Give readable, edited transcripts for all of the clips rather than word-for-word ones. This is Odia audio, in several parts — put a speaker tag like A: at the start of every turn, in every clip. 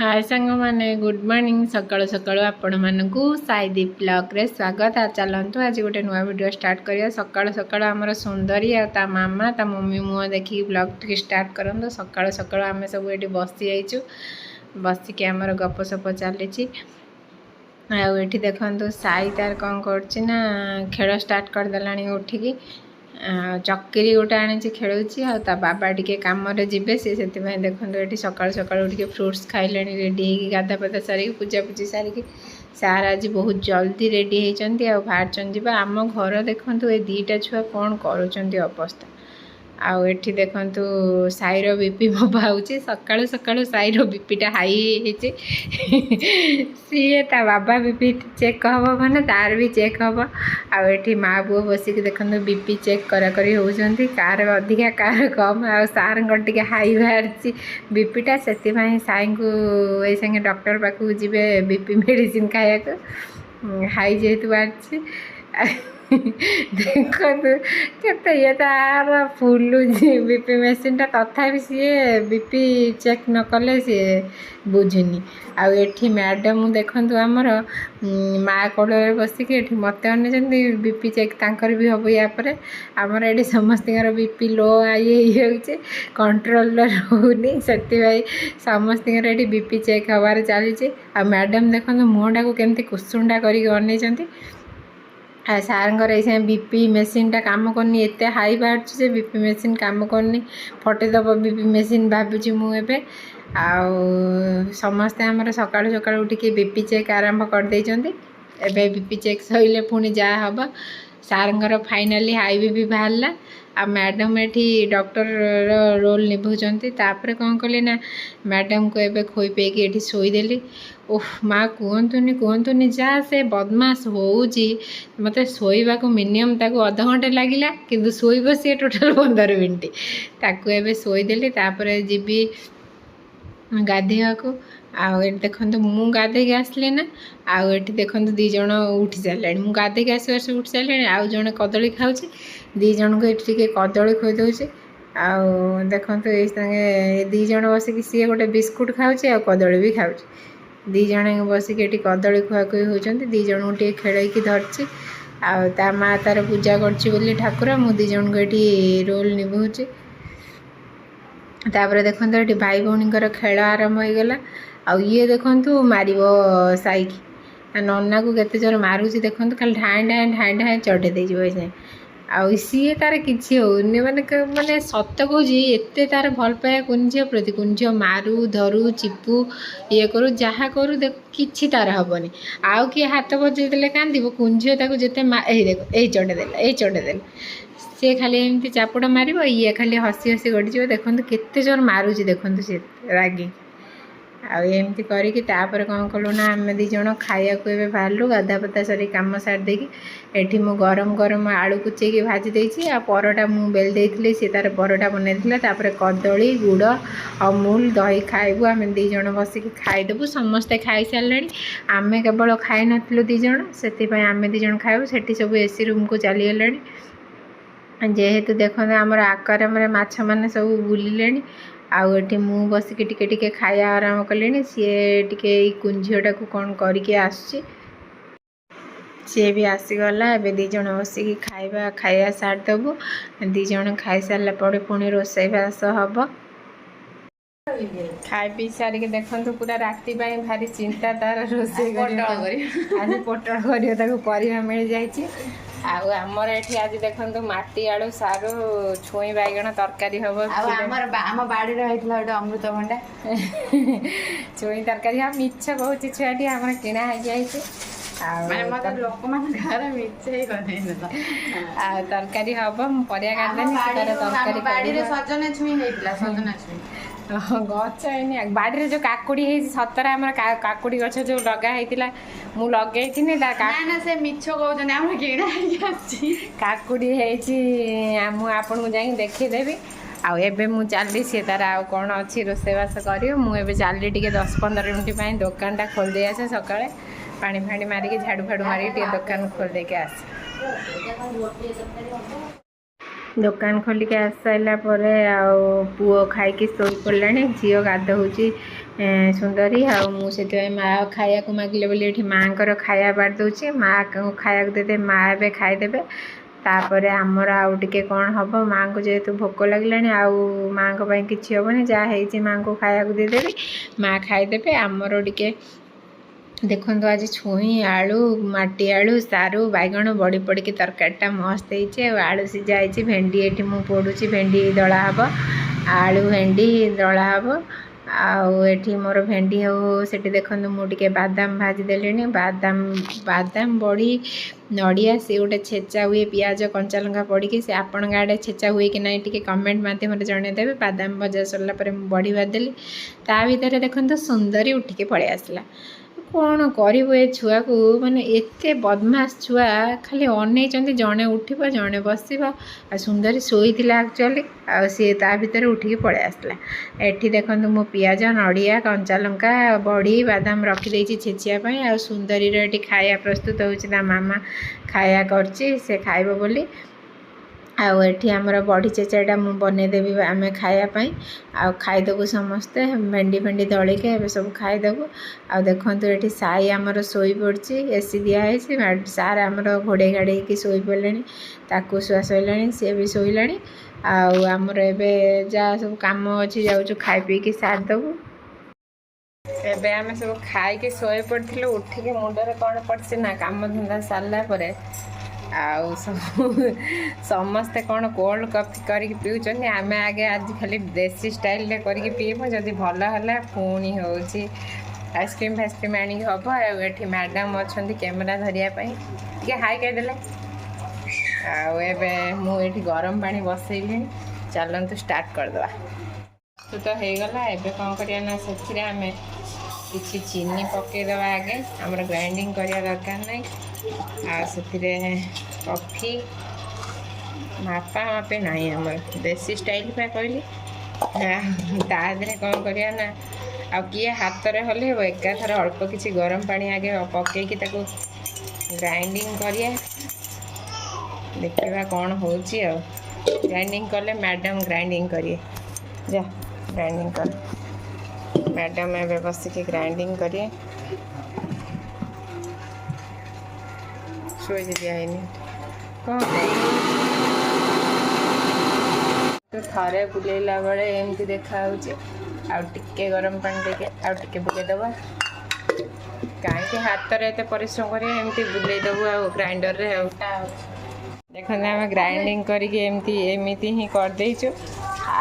A: हाय सांग माने गुड मॉर्निंग सकाळु सकाळु आपण मानकु साईदीप ब्लॉग रे स्वागत। आ चलंतु आज गोटे नुआ वीडियो स्टार्ट करिया। सकाळु सकाळु हमर सुंदरी आ ता मामा ता मम्मी मुह देखि ब्लॉग टिक स्टार्ट करंतो। सकाळु सकाळु आमे सब एठी बसी जाइछु, बसी के हमर गप सप चलीछि। आ एठी देखंतु साई तार कोन करछि ना खेळ स्टार्ट कर देलानी उठिकी चक्री गोटे आनी खेलुची आ बाबा टिके काम जीवे सी देखो ये सकाल सकाल फ्रुट्स खाइले रेडी गाधा पाधा सारिकी पूजा पूजी सारिकी सार आज बहुत जल्दी रेडी होती बाहर जा आम घर देखु ये दीटा छुआ कौन कर अवस्था आउ एठी देखंतु साईर बीपी मपा होची। सकाळु सकाळु साईर बीपीटा हाई सी ता बाबा बीपी चेक हम माने तार भी चेक हम। आउ एठी माँ बुआ बसिक देखंतु बीपी चेक करा करी होउचंती, कार अधिका कार कम। आ सार टिके हाई बाहरची बीपीटा सेति भाई साई को ए संगे डॉक्टर पाखु जिबे बीपी मेडिसिन खाया को हाई जेतु बाहरची देखो केते ये तार फुल बीपी मेसीन टा तथा सी बीपी चेक न कले सी बुझुनी। आउ एठी मैडम देखो आमर माँ कोल बसिक एठी मत अने बीपी चेक तांकर भी हम या पर आमर एठी समस्त बीपी लो आई कंट्रोल रोनी से समस्त एठी बीपी चेक हबार चली। आ मैडम देखो मुहटा को केमती कुसुंडा करके अनेइचंती। सार ये बीपी मेसीन टा काम करनी एत हाई बाहर से बीपी मेसीन काम करनी फटेदब बीपी मेसीन भावुची मुझे आउ समस्ते आमर सकाळु सकाळु उठिकी बीपी चेक आरंभ कर देइचंती। एबे बीपी चेक सइले पुणी जा हम सार फाइनाली हाई बीपी बाहरला। आ मैडम एठी डॉक्टर रोल निभाउचंती। तापर कौन कले ना मैडम को एबे खोई पेकी एठी सोईदेली। ओह माँ कहतुनी जा से बदमाश होउची मते सोईबा को मिनिमम ताको आधा घंटे लागिला किंतु सोईब सी टोटल 15 मिनिट ताको एबे सोईदेली। तापर जीबी गाधेया को आउ ये देखो मु गाधे आसली ना आउ ये देखो दी जन उठी सारे मु गाधे आसबार से उठी सारे आउ जड़े कदली खाऊँ दी जन को ये कदली खोई दौचे। आउ देखो ये दी जन बसिक सी गोटे बिस्कुट खाऊँ आ कदली भी खाऊँ दी जन बसिक ये कदली खुआखुई होती दी जन को टे खेल धरची आ माँ तार पूजा कर ठाकुर मु दी जन को ये रोल निभाऊँगी। तापर देखो ये भाई भौणी खेल आरंभ हो गला। आ ये देखु मार साई नन्ना को केते जोर मारूची देखो खाली ढाए ढाए ढाए ढाए चढ़े दे आउ सी तार किसी होने माने सत कौच एत तार भल पाया कुन झील प्रति कुन झील मारू धरू चिपू ये करू जहाँ करू देख कि तार हेनी आउ किए हाथ बजे कांद कुन झील जिते देख ये चढ़ेदेला ये चढ़ेदेला सी खाली एमती चापुड़ा मार ये खाली हसी हसी गड़ी देखो केते जोर मारूची देखो सी रागी आमती करके कौन कलु ना आम दी जन खाया को बाहरलु गाधा पता सारी कम सार देकी मु गरम गरम आलू कुचेकी भाजी देछि आ परोटा मु बेल देइथिले सी तार परोटा बनैथिला। तापर कदली गुड़ अमूल दही खाइबु आम दी जन बसिक खाइदेबु समस्ते खाई सारे आमे केवल खाई नथिलु दी जन से आम दी जन खाइबु सेठी सब एसी रूम को चली गले जेहेतु देखो आमर आकाराम माछ मैंने सब बुलिले आउ एठी मु बसिक टिके टिके खाया आरंभ कले सी टिके कुंझीटा को कौन करके आसुची सी भी आसीगला। एबे दी जन बसिक खाया सार देबु दी जन खाई सारा पड़े पुणी रोसई बास हम खाई पी सारिके देखो पूरा राति भारी चिंता तार रोसई आज पोटल कर मिल जाइए। आमर एठी आज देखो माटी आलू सारू छुई बैगण तरकारी हम आम बाड़ी रही अमृतभंडा छुई तरकारी हम मिछ कहूँ छुआटी आम किणा हो जाए तरकारी हम परिया काटदेनी सजना छुई गच है बाड़ी जो काकुड़ी सतरे आम काकुड़ी गछ जो लगा मु लगे से मिछ कहते काकुड़ी आपको जाई देखीदेवी आबे मु चली सी तार आउ कौन अच्छी रोसईबास कर मुझे चली टे 10-15 मिनिट दुकानटा खोल दे आसे सकाଳେ पानी फाणी मारिकी झाड़ू फाड़ू मारिक दुकान खोल देके आसे दुकान खोलिक आस सारापर पुओ खाई शोई पड़ा झील गाधौची ସୁନ୍ଦରୀ ଆଉ ମୁଁ ସେଥିପାଇଁ ମା ଖାଇବାକୁ ମାଗିଲେ ବୋଲି ଏଠି ମାଆଙ୍କର ଖାଇବା ବାଢ଼ି ଦେଉଛି। ମା' ଖାଇବାକୁ ଦେଇଦେବେ, ମା' ଏବେ ଖାଇଦେବେ। ତାପରେ ଆମର ଆଉ ଟିକେ କ'ଣ ହେବ, ମାଆଙ୍କୁ ଯେହେତୁ ଭୋକ ଲାଗିଲାଣି ଆଉ ମାଆଙ୍କ ପାଇଁ କିଛି ହେବନି, ଯାହା ହେଇଛି ମାଆଙ୍କୁ ଖାଇବାକୁ ଦେଇଦେବି, ମା' ଖାଇଦେବେ। ଆମର ଟିକେ ଦେଖନ୍ତୁ ଆଜି ଛୁଇଁ, ଆଳୁ, ମାଟି ଆଳୁ, ସାରୁ, ବାଇଗଣ, ବଡ଼ି ପଡ଼ିକି ତରକାରୀଟା ମସ୍ତ ହେଇଛି। ଆଉ ଆଳୁ ସିଝା ହେଇଛି, ଭେଣ୍ଡି ଏଠି ମୁଁ ପୋଡ଼ୁଛି, ଭେଣ୍ଡି ଦଳା ହେବ, ଆଳୁ ଭେଣ୍ଡି ଦଳା ହେବ। ଆଉ ଏଠି ମୋର ଭେଣ୍ଡି ହଉ ସେଠି ଦେଖନ୍ତୁ ମୁଁ ଟିକେ ବାଦାମ ଭାଜି ଦେଲିଣି। ବାଦାମ ବଡ଼ି ନଡ଼ିଆ ସେ ଗୋଟେ ଛେଚା ହୁଏ, ପିଆଜ କଞ୍ଚା ଲଙ୍କା ପଡ଼ିକି। ସେ ଆପଣଙ୍କ ଆଡ଼େ ଛେଚା ହୁଏ କି ନାହିଁ ଟିକେ କମେଣ୍ଟ ମାଧ୍ୟମରେ ଜଣାଇଦେବେ। ବାଦାମ ଭଜା ସରିଲା ପରେ ମୁଁ ବଡ଼ି ଭାଜିଦେଲି। ତା ଭିତରେ ଦେଖନ୍ତୁ ସୁନ୍ଦରୀ ଉଠିକି ପଳେଇ ଆସିଲା। କ'ଣ କରିବୁ ଏ ଛୁଆକୁ, ମାନେ ଏତେ ବଦମାସ ଛୁଆ, ଖାଲି ଅନେଇଛନ୍ତି ଜଣେ ଉଠିବ ଜଣେ ବସିବ। ଆଉ ସୁନ୍ଦରୀ ଶୋଇଥିଲା ଆକ୍ଚୁଆଲି, ଆଉ ସିଏ ତା ଭିତରେ ଉଠିକି ପଳେଇ ଆସିଲା। ଏଠି ଦେଖନ୍ତୁ ମୁଁ ପିଆଜ, ନଡ଼ିଆ, କଞ୍ଚା ଲଙ୍କା, ବଡ଼ି, ବାଦାମ ରଖିଦେଇଛି ଛେଚିବା ପାଇଁ। ଆଉ ସୁନ୍ଦରୀର ଏଠି ଖାଇବା ପ୍ରସ୍ତୁତ ହେଉଛି, ତା ମାମା ଖାଇବା କରୁଛି, ସେ ଖାଇବ ବୋଲି। ଆଉ ଏଠି ଆମର ବଡ଼ି ଛେଚାଟା ମୁଁ ବନେଇଦେବି ଆମେ ଖାଇବା ପାଇଁ। ଆଉ ଖାଇଦେବୁ ସମସ୍ତେ, ଭେଣ୍ଡି ଦଳିକି ଏବେ ସବୁ ଖାଇଦେବୁ। ଆଉ ଦେଖନ୍ତୁ ଏଠି ସାଇ ଆମର ଶୋଇପଡ଼ିଛି, ଏସି ଦିଆହେଇଛି। ସାର୍ ଆମର ଘୋଡ଼େଇ ଘାଡ଼େଇକି ଶୋଇପଡ଼ିଲେଣି, ତାକୁ ଶୁଆ ଶୋଇଲାଣି, ସିଏ ବି ଶୋଇଲାଣି। ଆଉ ଆମର ଏବେ ଯାହା ସବୁ କାମ ଅଛି ଯାଉଛୁ ଖାଇ ପିଇକି ସାରିଦେବୁ। ଏବେ ଆମେ ସବୁ ଖାଇକି ଶୋଇପଡ଼ିଥିଲୁ, ଉଠିକି ମୁଣ୍ଡରେ କ'ଣ ପଡ଼ିଛି ନା କାମଧନ୍ଦା ସାରିଲା ପରେ ଆଉ ସମସ୍ତେ କ'ଣ କୋଲ୍ଡ କଫି କରିକି ପିଉଛନ୍ତି। ଆମେ ଆଗେ ଆଜି ଖାଲି ଦେଶୀ ଷ୍ଟାଇଲରେ କରିକି ପିଇବୁ, ଯଦି ଭଲ ହେଲା ପୁଣି ହେଉଛି ଆଇସ୍କ୍ରିମ୍ ଫାଇସ୍କ୍ରିମ୍ ଆଣିକି ହେବ। ଆଉ ଏଠି ମ୍ୟାଡ଼ାମ୍ ଅଛନ୍ତି କ୍ୟାମେରା ଧରିବା ପାଇଁ, ଟିକେ ହାଇ କହିଦେଲେ। ଆଉ ଏବେ ମୁଁ ଏଠି ଗରମ ପାଣି ବସେଇଲିଣି, ଚାଲନ୍ତୁ ଷ୍ଟାର୍ଟ କରିଦେବା। ତ ହେଇଗଲା। ଏବେ କ'ଣ କରିବା ନା ସେଥିରେ ଆମେ କିଛି ଚିନି ପକାଇଦେବା ଆଗେ, ଆମର ଗ୍ରାଇଣ୍ଡିଙ୍ଗ କରିବା ଦରକାର ନାହିଁ। ଆଉ ସେଥିରେ କଫି ମାପି ନାହିଁ, ଆମର ଦେଶୀ ଷ୍ଟାଇଲ ପାଇଁ କହିଲି। ତା ଦେହରେ କ'ଣ କରିବା ନା, ଆଉ କିଏ ହାତରେ ହଲେଇବ, ଏକାଥରେ ଅଳ୍ପ କିଛି ଗରମ ପାଣି ଆଗେ ପକାଇକି ତାକୁ ଗ୍ରାଇଣ୍ଡିଙ୍ଗ କରିବା, ଦେଖିବା କ'ଣ ହେଉଛି। ଆଉ ଗ୍ରାଇଣ୍ଡିଙ୍ଗ କଲେ ମ୍ୟାଡ଼ାମ୍ ଗ୍ରାଇଣ୍ଡିଙ୍ଗ କରିବେ, ଯା ଗ୍ରାଇଣ୍ଡିଙ୍ଗ କଲେ ମ୍ୟାଡ଼ାମ୍ ଏବେ ବସିକି ଗ୍ରାଇଣ୍ଡିଙ୍ଗ କରିବେ। ଶୋଇ ଦିଆହେଇନି କ'ଣ ଥରେ ବୁଲେଇଲା ବେଳେ ଏମିତି ଦେଖାହେଉଛି। ଆଉ ଟିକେ ଗରମ ପାଣି ଦେଇକି ଆଉ ଟିକେ ବୁଲେଇଦେବା, କାହିଁକି ହାତରେ ଏତେ ପରିଶ୍ରମ କରିବା, ଏମିତି ବୁଲେଇଦେବୁ ଆଉ ଗ୍ରାଇଣ୍ଡରରେ। ଆଉ ଦେଖନ୍ତୁ ଆମେ ଗ୍ରାଇଣ୍ଡିଙ୍ଗ କରିକି ଏମିତି ହିଁ କରିଦେଇଛୁ।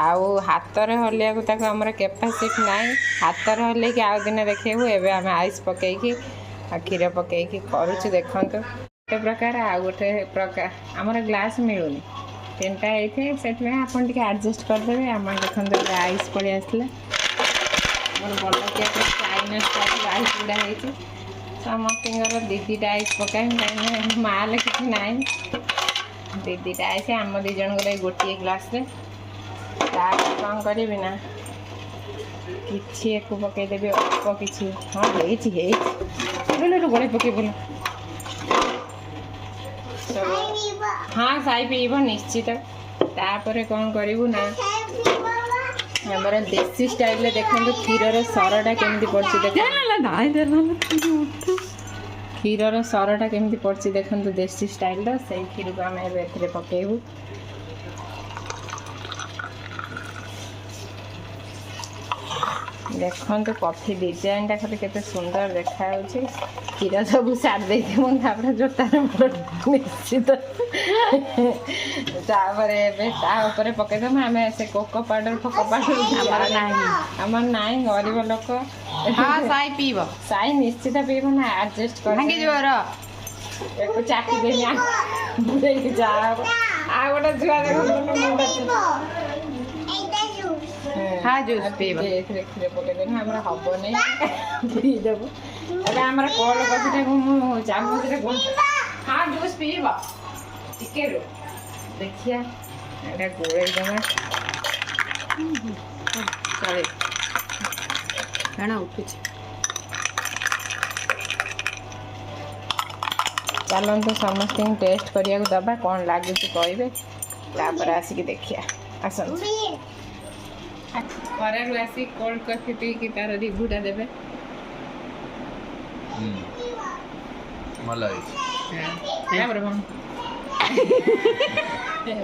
A: ଆଉ ହାତରେ ହଲେଇବାକୁ ତାକୁ ଆମର କ୍ୟାପାସିଟି ନାହିଁ, ହାତରେ ହଲେଇକି ଆଉ ଦିନେ ଦେଖେଇବୁ। ଏବେ ଆମେ ଆଇସ୍ ପକାଇକି ଆଉ କ୍ଷୀର ପକାଇକି କରୁଛୁ, ଦେଖନ୍ତୁ। ଗୋଟେ ପ୍ରକାର ଆଉ ଗୋଟେ ପ୍ରକାର ଆମର ଗ୍ଲାସ୍ ମିଳୁନି, ତିନିଟା ହେଇଥାଏ, ସେଥିପାଇଁ ଆପଣ ଟିକେ ଆଡ଼ଜଷ୍ଟ କରିଦେବେ। ଆମର ଦେଖନ୍ତୁ ଏବେ ଆଇସ୍ ପଳେଇ ଆସିଲା, ଆମର ଭଲ କିଏ ଚାଇନା ଷ୍ଟାଇଲ୍ ଆଇସ୍ ଗୁଡ଼ା ହେଇଛି। ସମସ୍ତଙ୍କର ଦିଟା ଆଇସ୍ ପକାଇବି, କାହିଁକିନା ମାଲ କିଛି ନାହିଁ, ଦିଟା ଆଇସ୍ ଆମ ଦୁଇ ଜଣଙ୍କର ଗୋଟିଏ ଗ୍ଲାସ୍ରେ। ତାପରେ କ'ଣ କରିବି ନା କିଛି ଏକୁ ପକାଇଦେବି, ଅଳ୍ପ କିଛି। ହଁ ହେଇଛି ଗୋଳେଇ ପକାଇ ବୋଲ। ହଁ ସାଇ ପିଇବ ନିଶ୍ଚିତ। ତାପରେ କ'ଣ କରିବୁ ନା ଆମର ଦେଶୀ ଷ୍ଟାଇଲରେ ଦେଖନ୍ତୁ କ୍ଷୀରର ସରଟା କେମିତି ପଡ଼ିଛି, କ୍ଷୀରର ସରଟା କେମିତି ପଡ଼ିଛି ଦେଖନ୍ତୁ ଦେଶୀ ଷ୍ଟାଇଲର। ସେଇ କ୍ଷୀରକୁ ଆମେ ଏବେ ଏଥିରେ ପକାଇବୁ। ଦେଖନ୍ତୁ କଫି ଡିଜାଇନଟା ଖାଲି କେତେ ସୁନ୍ଦର ଦେଖାଯାଉଛି। କ୍ଷୀର ସବୁ ସାରି ଦେଇଥିବୁ, ତାପରେ ଜୋତାରେ ନିଶ୍ଚିତ। ତାପରେ ଏବେ ତା ଉପରେ ପକାଇଦେବୁ ଆମେ ସେ କୋକୋ ପାଉଡ଼ର ଆମର ନାହିଁ, ଗରିବ ଲୋକ। ସାଇ ପିଇବ, ସାଇ ନିଶ୍ଚିତ ପିଇବ ନା, ଆଡ଼ଜଷ୍ଟ କରିଯିବ। ଏକୁ ଚାକିଦେନି ବୁଢ଼େଇକି ଯାହା ହବ। ଆଉ ଗୋଟେ ଛୁଆ ଜୁସ୍ ପିଇବ, ଏଥିରେ କ୍ଷୀର ପକାଇଦେନି, ଆମର ହେବନି, ପିଇଦେବୁ। ଏବେ ଆମର କୋଲ୍ଡ କଫିଟାକୁ ମୁଁ ଚାମଚରେ ଜୁସ୍ ପିଇବ, ଟିକେ ଦେଖିବା ଏଇଟା ଗୋଳେଇ ଦେବା। କାରଣ ଉଠୁଛି, ଚାଲନ୍ତୁ ସମସ୍ତଙ୍କୁ ଟେଷ୍ଟ କରିବାକୁ ଦେବା, କ'ଣ ଲାଗୁଛି କହିବେ, ତାପରେ ଆସିକି ଦେଖିବା। ଆସନ୍ତୁ। ଖରାରୁ ଆସି କୋଲ୍ଡ କଫି ପିଇକି ତାର ରିଭ୍ୟୁଟା ଦେବେ।
B: ଭଲ ହେଇଛି।
A: ତାପରେ କ'ଣ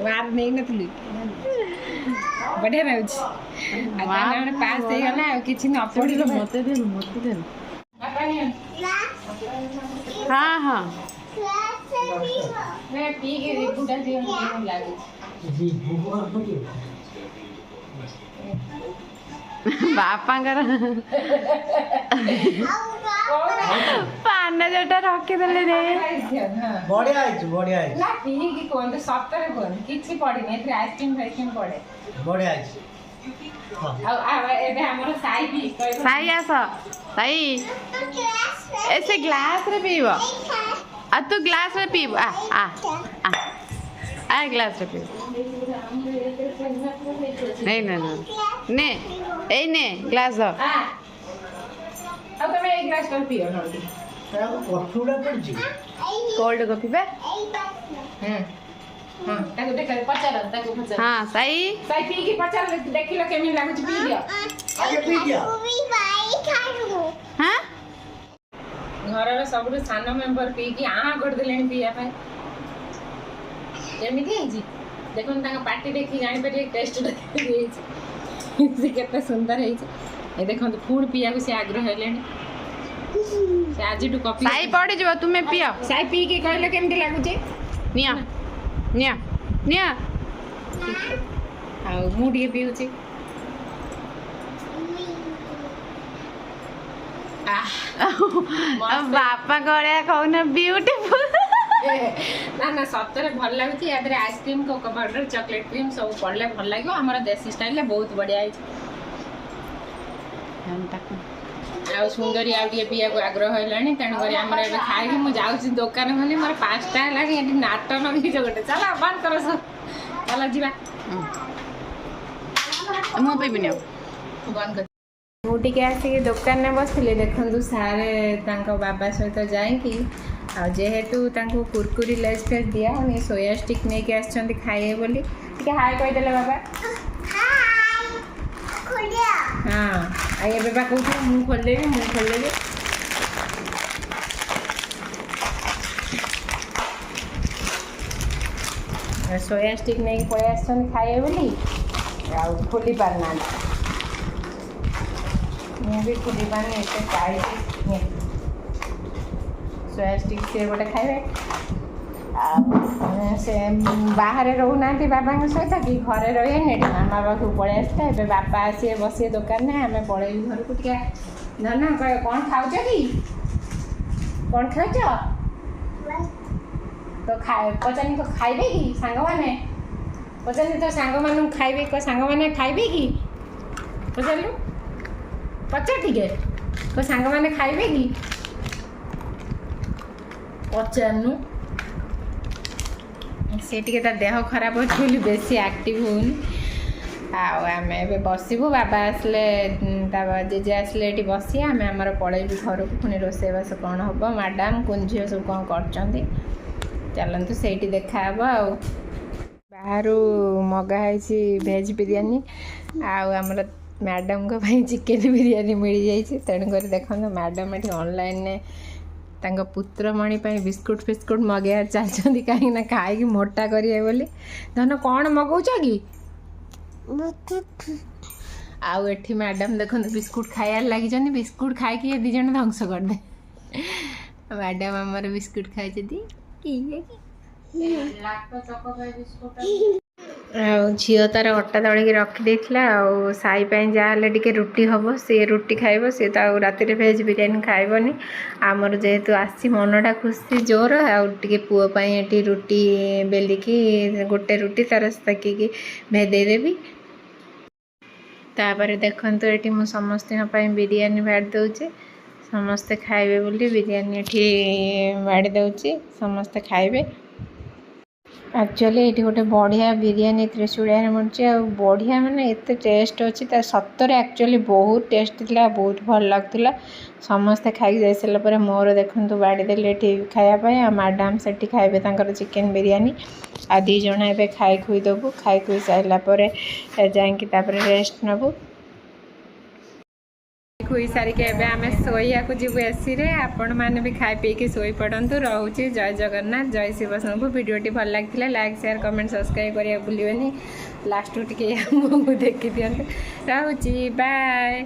A: ୱାର ନେଇନଥିଲି ବଢ଼ିଆ ଲାଗୁଛି। ଆଉ ତାହେଲେ ପାସ୍ ହେଇଗଲା ଆଉ କିଛି ନ ପଡ଼ିବ।
C: ମତେ ଦେ ହଁ ହଁ
A: ପିଇକି ରିଭ୍ୟୁଟା ଦିଅ ଲାଗୁଛି।
C: ବାପାଙ୍କର ପାନ ଯୋଉଟା ରଖିଦେଲେ ରେ
B: ବଢିଆ ହେଇଛି ବଢିଆ ହେଇଛି
A: ନା ପିଇକି କୁହନ୍ତୁ ସତରେ କୁହନ୍ତୁ କିଛି ପଡ଼ିନି ଏଥିରେ ଆଇସ୍କ୍ରିମ୍ ଫାଇସ୍କ୍ରିମ୍ ପଡ଼େ।
B: ବଢିଆ ହେଇଛି।
A: ଆଉ ଏବେ ଆମର ସାଇ ପିଇ
C: ସାଇ ଆସ ସାଇ ଏ ସେ ଗ୍ଲାସରେ ପିଇବ ଆଉ ତୁ ଗ୍ଲାସରେ ପିଇବୁ ଆ ଗ୍ଲାସରେ ପିଇବୁ ନାଇଁ ନା ନେ ଏଇ ନେ ଗ୍ଲାସ
A: ଆଉ ତମେ ଏଇ ଗ୍ଲାସ୍ କରି ପିଅ ନହେଲେ।
B: କଠୁଟା ପଡିଛି
C: କୋଲ୍ଡ କଫି ବା
A: ତାକୁ ଦେଖ ପଚାର ତାକୁ ପଚାର।
C: ହଁ ସାଇ
A: ସାଇ ପିଇକି ପଚାର ଦେଖିଲ କେମିତି ଲାଗୁଛି ପିଇ ଦିଅ।
B: ଆଗେ ପିଇ ଦିଅ।
C: ହଁ
A: ଘରର ସବୁଠୁ ସାନ ମେମ୍ବର ପିଇକି କରିଦେଲେଣି ପିଇବା ପାଇଁ। କେମିତି ହେଇଛି ଦେଖନ୍ତୁ ତାଙ୍କ ପାଟି ଦେଖି ଜାଣିପାରିବେ ଟେଷ୍ଟଟା କେମିତି ହେଇଛି। ସେ କେତେ ସୁନ୍ଦର ହେଇଛି। ଏ ଦେଖନ୍ତୁ ପୁଣି ପିଇବାକୁ ସେ ଆଗ୍ରହ ହେଲେଣି। ସେ ଆଜିଠୁ କଫି
C: ସାଇ ପଡ଼ିଯିବ ତୁମେ ପିଅ
A: ସାଇ ପିଇକି କହିଲେ କେମିତି ଲାଗୁଛି।
C: ନିଅ ନିଅ ନିଅ
A: ଆଉ ମୁଁ ଟିକେ ପିଉଛି।
C: ବାପାଙ୍କ ଭଳିଆ କହୁନ ବିୟୁଟିଫୁଲ।
A: ନା ନା ସତରେ ଭଲ ଲାଗୁଛି। ୟା ଦେହରେ ice cream cocoa powder chocolate cream ସବୁ ପଡ଼ିଲେ ଭଲ ଲାଗିବ। ଆମର ଦେଶୀ ଷ୍ଟାଇଲ୍ରେ ବହୁତ ବଢ଼ିଆ ହେଇଛି। ଆଉ ସୁନ୍ଦରୀ ଆଉ ଟିକେ ପିଇବାକୁ ଆଗ୍ରହ ହେଲାଣି। ତେଣୁକରି ଆମର ଏବେ ଖାଇକି ମୁଁ ଯାଉଛି ଦୋକାନ ଗଲି ମୋର 5ଟା ହେଲାଣି। ଏଠି ନାଟ ନଗେଇଛ ଗୋଟେ ଚାଲ ବନ୍ଦ କର ସବୁ ଚାଲ ଯିବା।
C: ମୁଁ ପିଇବିନି ଆଉ
A: ବନ୍ଦ କର। ମୁଁ ଟିକେ ଆସିକି ଦୋକାନରେ ବସିଥିଲି। ଦେଖନ୍ତୁ ସାର୍ ତାଙ୍କ ବାବା ସହିତ ଯାଇକି ଆଉ ଯେହେତୁ ତାଙ୍କୁ କୁରକୁରି ଲେସ୍ ଫେସ୍ ଦିଆ ହଉନି ସୋୟା ଷ୍ଟିକ୍ ନେଇକି ଆସିଛନ୍ତି ଖାଇବେ ବୋଲି। ଟିକେ ହାଇ କହିଦେଲେ ବାବା। ହଁ ଆଉ ଏବେ ବା କହୁଥିଲି ମୁଁ ଖୋଲିଦେବି ମୁଁ ଖୋଲିଦେବି। ସୋୟା ଷ୍ଟିକ୍ ନେଇକି ପଳେଇ ଆସିଛନ୍ତି ଖାଇବେ ବୋଲି ଆଉ ଖୋଲି ପାରୁନାହାନ୍ତି। ମୁଁ ବି ଖୋଲି ପାରୁନି ଏତେ ଟାଇଟ୍। ସୋୟା ଷ୍ଟିକ୍ ସିଏ ଗୋଟେ ଖାଇବେ। ଆଉ ସେ ବାହାରେ ରହୁନାହାନ୍ତି ବାବାଙ୍କ ସହିତ କି ଘରେ ରହିବେନି ଏଠି ମାମା ପାଖକୁ ପଳେଇ ଆସିଲେ। ଏବେ ବାପା ଆସିବେ ବସିବେ ଦୋକାନରେ ଆମେ ପଳେଇବୁ ଘରକୁ। ଟିକେ ଧନ କ'ଣ ଖାଉଛ କି କ'ଣ ଖାଉଛ ତ ପଚାରିନି ତ ଖାଇବେ କି ସାଙ୍ଗମାନେ ପଚାରିନି ତ ସାଙ୍ଗମାନଙ୍କୁ ଖାଇବେ ସାଙ୍ଗମାନେ ଖାଇବେ କି ପଚାରିଲୁ ପଚାର ଟିକେ ତ ସାଙ୍ଗମାନେ ଖାଇବେ କି ପଚାରୁନୁ। ସେ ଟିକେ ତା ଦେହ ଖରାପ ଅଛି ବୋଲି ବେଶୀ ଆକ୍ଟିଭ ହେଉନି। ଆଉ ଆମେ ଏବେ ବସିବୁ ବାବା ଆସିଲେ ତା ଜେଜେ ଆସିଲେ ଏଠି ବସିବା। ଆମେ ଆମର ପଳେଇବୁ ଘରକୁ। ପୁଣି ରୋଷେଇବାସ କ'ଣ ହେବ ମ୍ୟାଡ଼ାମ୍ କୁନି ଝିଅ ସବୁ କ'ଣ କରୁଛନ୍ତି ଚାଲନ୍ତୁ ସେଇଠି ଦେଖାହେବ। ଆଉ ବାହାରୁ ମଗା ହେଇଛି ଭେଜ୍ ବିରିୟାନୀ ଆଉ ଆମର ମ୍ୟାଡ଼ାମ୍ଙ୍କ ପାଇଁ ଚିକେନ୍ ବିରିୟାନୀ ମିଳିଯାଇଛି। ତେଣୁକରି ଦେଖନ୍ତୁ ମ୍ୟାଡ଼ାମ୍ ଏଠି ଅନଲାଇନ୍ରେ ତାଙ୍କ ପୁତ୍ରମଣି ପାଇଁ ବିସ୍କୁଟ୍ ଫିସ୍କୁଟ୍ ମଗେଇବା ଚାଲିଛନ୍ତି କାହିଁକିନା ଖାଇକି ମୋଟା କରିବେ ବୋଲି। ଧନ କ'ଣ ମଗାଉଛ କି ଆଉ ଏଠି ମ୍ୟାଡ଼ାମ୍ ଦେଖନ୍ତୁ ବିସ୍କୁଟ୍ ଖାଇବାରେ ଲାଗିଛନ୍ତି। ବିସ୍କୁଟ୍ ଖାଇକି ଏ 2 ଜଣ ଧ୍ୱଂସ କରିଦେ। ମ୍ୟାଡ଼ାମ୍ ଆମର ବିସ୍କୁଟ୍ ଖାଇଛନ୍ତି। ଆଉ ଝିଅ ତାର ଅଟା ଦଳିକି ରଖିଦେଇଥିଲା। ଆଉ ସାଇ ପାଇଁ ଯାହା ହେଲେ ଟିକେ ରୁଟି ହେବ ସିଏ ରୁଟି ଖାଇବ। ସିଏ ତ ଆଉ ରାତିରେ ଭେଜ୍ ବିରିୟାନୀ ଖାଇବନି। ଆମର ଯେହେତୁ ଆସିଛି ମନଟା ଖୁସି ଜୋର। ଆଉ ଟିକେ ପୁଅ ପାଇଁ ଏଠି ରୁଟି ବେଲିକି ଗୋଟେ ରୁଟି ତାର ସେକିକି ଭେଦେଇଦେବି। ତାପରେ ଦେଖନ୍ତୁ ଏଠି ମୁଁ ସମସ୍ତଙ୍କ ପାଇଁ ବିରିୟାନୀ ବାଢ଼ି ଦେଉଛି। ସମସ୍ତେ ଖାଇବେ ବୋଲି ବିରିୟାନୀ ଏଠି ବାଢ଼ି ଦେଉଛି ସମସ୍ତେ ଖାଇବେ। ଆକ୍ଚୁଆଲି ଏଇଠି ଗୋଟେ ବଢ଼ିଆ ବିରିୟାନୀ ତ୍ରିଶୂଳିଆରେ ମିଳୁଛି। ଆଉ ବଢ଼ିଆ ମାନେ ଏତେ ଟେଷ୍ଟ ଅଛି ତା ସତରେ ଆକ୍ଚୁଆଲି ବହୁତ ଟେଷ୍ଟ ଥିଲା ବହୁତ ଭଲ ଲାଗୁଥିଲା। ସମସ୍ତେ ଖାଇକି ଯାଇସାରିଲା ପରେ ମୋର ଦେଖନ୍ତୁ ବାଢ଼ିଦେଲି ଏଠି ଖାଇବା ପାଇଁ। ଆଉ ମ୍ୟାଡ଼ାମ୍ ସେଠି ଖାଇବେ ତାଙ୍କର ଚିକେନ୍ ବିରିୟାନୀ। ଆଉ 2 ଜଣ ଏବେ ଖାଇ ଖୁଇ ଦେବୁ। ଖାଇ ଖୁଇ ସାରିଲା ପରେ ଯାଇକି ତାପରେ ରେଷ୍ଟ ନେବୁ। खुई सारिके एबे आमे सोइया को जीवु एसी रे आपण माने भी खाई पी के सोई पड़ंतु रहउची जय जगन्नाथ जय शिव शंभु वीडियोटी भल लागिथिले लाइक शेयर कमेंट सब्सक्राइब करिया भूलिबेनी लास्ट टिके हमहु देखि दियंतु रहउची बाय।